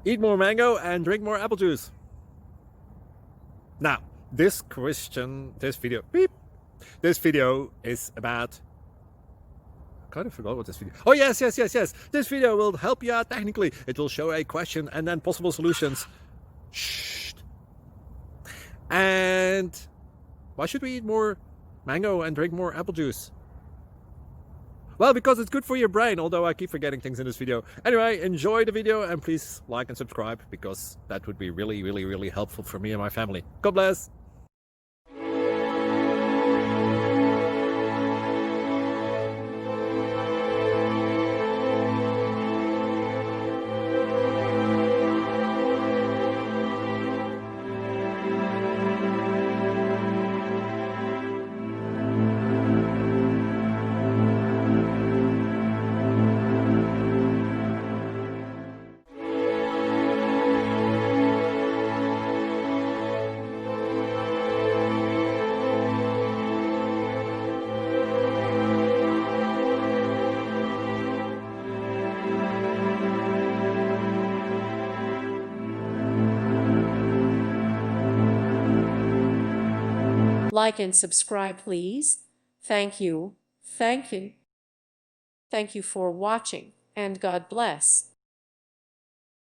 Eat more mango and drink more apple juice. Now, this video is about, I kind of forgot what this video. Oh, yes. This video will help you out technically. It will show a question and then possible solutions. Shh. And why should we eat more mango and drink more apple juice? Well, because it's good for your brain, although I keep forgetting things in this video. Anyway, enjoy the video and please like and subscribe, because that would be really helpful for me and my family. God bless! Like and subscribe, please. Thank you. Thank you. Thank you for watching, and God bless.